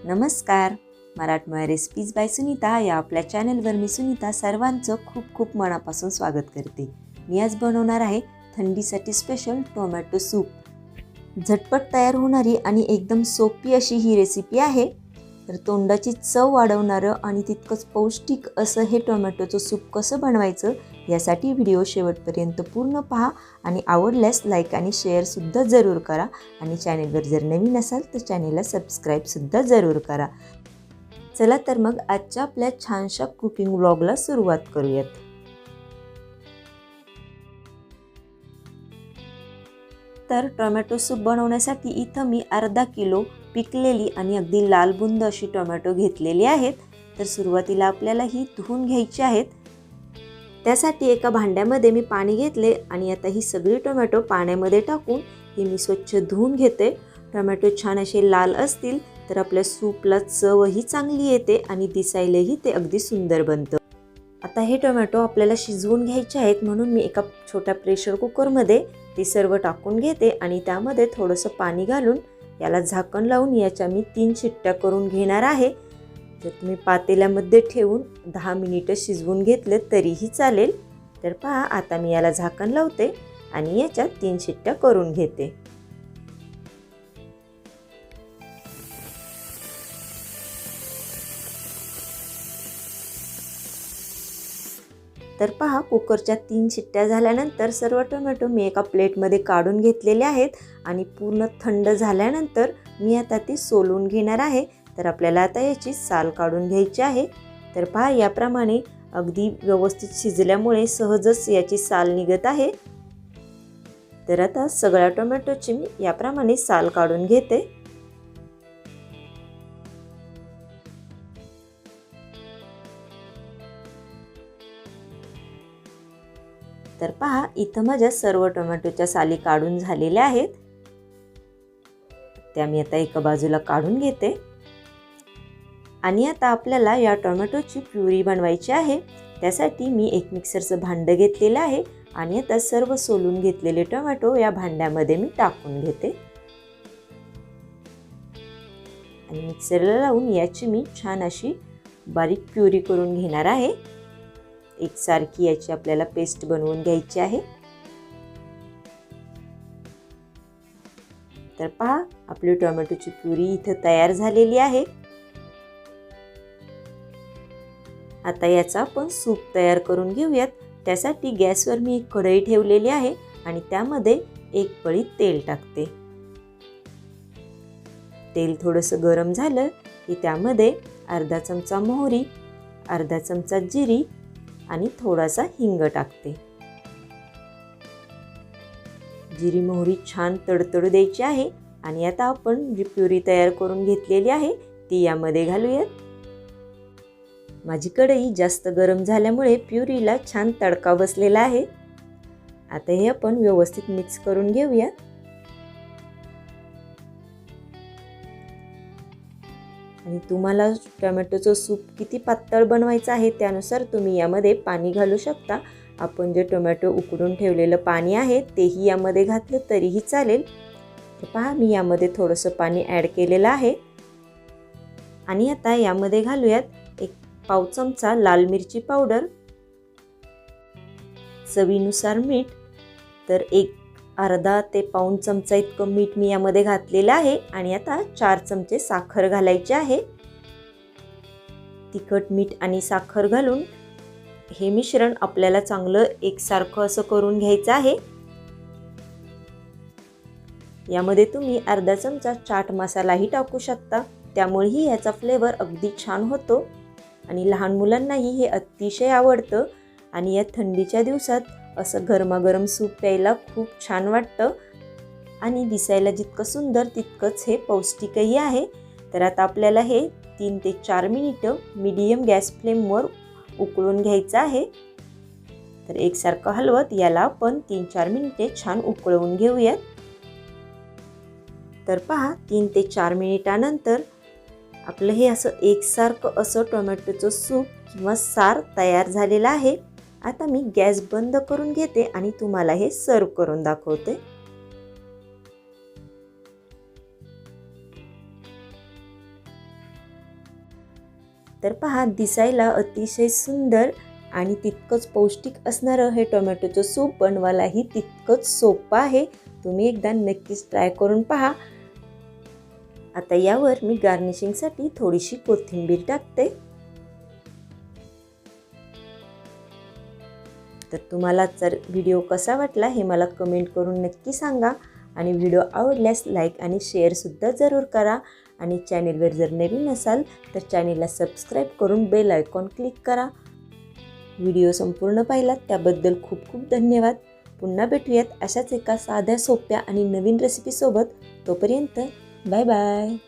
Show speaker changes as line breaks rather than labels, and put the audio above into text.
नमस्कार. मराठमोळ्या recipes bye Sunita या आपल्या चॅनलवर मी सुनीता सर्वांचं खूप खूप मनापासून स्वागत करते. मी आज बनवणार आहे थंडीसाठी स्पेशल टोमॅटो सूप. झटपट तयार होणारी आणि एकदम सोपी अशी ही रेसिपी आहे. तर तोंडाची चव वाढवणारं आणि तितकंच पौष्टिक असं हे टोमॅटोचं सूप कसं बनवायचं यासाठी व्हिडिओ शेवटपर्यंत पूर्ण पहा आणि आवडल्यास लाईक आणि शेअरसुद्धा जरूर करा. आणि चॅनेलवर जर नवीन असाल तर चॅनेलला सबस्क्राईबसुद्धा जरूर करा. चला तर मग आजच्या आपल्या छानशा कुकिंग व्लॉगला सुरुवात करूयात. तर टोमॅटो सूप बनवण्यासाठी इथं मी अर्धा किलो पिकलेली आणि अगदी लाल बुंद अशी टोमॅटो घेतलेली आहेत. तर सुरुवातीला आपल्याला ही धुवून घ्यायची आहेत. त्यासाठी एका भांड्यामध्ये मी पाणी घेतले आणि आता ही सगळी टोमॅटो पाण्यामध्ये टाकून ही मी स्वच्छ धुवून घेते. टोमॅटो छान असे लाल असतील तर आपल्या सूपला चवही चांगली येते आणि दिसायलाही ते अगदी सुंदर बनतं. आता हे टोमॅटो आपल्याला शिजवून घ्यायचे आहेत म्हणून मी एका छोट्या प्रेशर कुकरमध्ये ते सर्व टाकून घेते आणि त्यामध्ये थोडंसं पाणी घालून याला झाकण लावून याच्या मी 3 शिट्ट्या करून घेणार आहे. जर तुम्ही पातेल्यामध्ये ठेवून 10 मिनिटं शिजवून घेतले तरीही चालेल. तर पहा आता मी याला झाकण लावते आणि याच्यात 3 शिट्ट्या करून घेते. तर पहा कुकरच्या 3 शिट्ट्या झाल्यानंतर सर्व टोमॅटो मी एका प्लेटमध्ये काढून घेतलेले आहेत आणि पूर्ण थंड झाल्यानंतर मी आता ते सोलून घेणार आहे. तर आपल्याला आता याची साल काढून घ्यायची आहे. तर पहा याप्रमाणे अगदी व्यवस्थित शिजल्यामुळे सहजच याची साल निघत आहे. तर आता सगळ्या टोमॅटोची मी याप्रमाणे साल काढून घेते. तर पहा इथं माझ्या सर्व टोमॅटोच्या साली काढून झालेल्या आहेत. त्या मी आता एका बाजूला काढून घेते. आणि आता आपल्याला या टोमॅटोची प्युरी बनवायची आहे. त्यासाठी मी एक मिक्सरचं भांडं घेतलेलं आहे आणि आता सर्व सोलून घेतलेले टोमॅटो या भांड्यामध्ये मी टाकून घेते आणि मिक्सरला लावून याची मी छान अशी बारीक प्युरी करून घेणार आहे. एकसारखी याची आपल्याला पेस्ट बनवून घ्यायची आहे. तर पहा आपली टोमॅटोची प्युरी इथं तयार झालेली आहे. आता याचा आपण सूप तयार करून घेऊयात. त्यासाठी गॅसवर मी एक कढई ठेवलेली आहे आणि त्यामध्ये 1 पळी तेल टाकते. तेल थोडंसं गरम झालं की त्यामध्ये अर्धा चमचा मोहरी, अर्धा चमचा जिरी आणि थोडासा हिंग टाकते. जिरी मोहरी छान तडतडू द्यायची आहे आणि आता आपण जी प्युरी तयार करून घेतलेली आहे ती यामध्ये घालूयात. माझी कढई जास्त गरम झाल्यामुळे प्युरीला छान तडका बसलेला आहे. आता हे आपण व्यवस्थित मिक्स करून घेऊया. आणि तुम्हाला टोमॅटोचं सूप किती पातळ बनवायचं आहे त्यानुसार तुम्ही यामध्ये पाणी घालू शकता. आपण जे टोमॅटो उकडून ठेवलेलं पाणी आहे तेही यामध्ये घातलं तरीही चालेल. तर पहा मी यामध्ये थोडंसं पाणी ॲड केलेलं आहे. आणि आता यामध्ये घालूयात 1 पाव चमचा लाल मिरची पावडर, चवीनुसार मीठ. तर अर्धा ते पाऊण चमचा इतकं मीठ मी यामध्ये घातलेलं आहे. आणि आता 4 चमचे साखर घालायचे आहे. तिखट मीठ आणि साखर घालून हे मिश्रण आपल्याला चांगलं एकसारखं असं करून घ्यायचं आहे. यामध्ये तुम्ही अर्धा चमचा चाट मसालाही टाकू शकता. त्यामुळेही याचा फ्लेवर अगदी छान होतो आणि लहान मुलांनाही हे अतिशय आवडतं. आणि या थंडीच्या दिवसात असं गरमागरम सूप प्यायला खूप छान वाटतं आणि दिसायला जितकं सुंदर तितकंच हे पौष्टिकही आहे. तर आता आपल्याला हे 3 ते 4 मिनिटं मीडियम गॅस फ्लेमवर उकळून घ्यायचं आहे. तर एकसारखं हलवत याला आपण 3-4 मिनिटे छान उकळवून घेऊयात. तर पहा 3 ते 4 मिनिटानंतर आपलं हे असं एकसारखं असं टोमॅटोचं सूप किंवा सार तयार झालेलं आहे. आता मी गॅस बंद करून घेते आणि तुम्हाला हे सर्व करून दाखवते. तर पहा, दिसायला अतिशय सुंदर आणि तितकंच पौष्टिक असणारं हे टोमॅटोचं सूप बनवायलाही तितकंच सोपं आहे. तुम्ही एकदा नक्कीच ट्राय करून पहा. आता यावर मी गार्निशिंगसाठी थोडीशी कोथिंबीर टाकते. तर तुम्हाला जर व्हिडिओ कसा वाटला हे मला कमेंट करून नक्की सांगा आणि व्हिडिओ आवडल्यास लाईक आणि शेअरसुद्धा जरूर करा. आणि चॅनेलवर जर नवीन असाल तर चॅनेलला सबस्क्राईब करून बेल आयकॉन क्लिक करा. व्हिडिओ संपूर्ण पाहिलात त्याबद्दल खूप खूप धन्यवाद. पुन्हा भेटूयात अशाच एका साध्या सोप्या आणि नवीन रेसिपीसोबत. तोपर्यंत बाय बाय.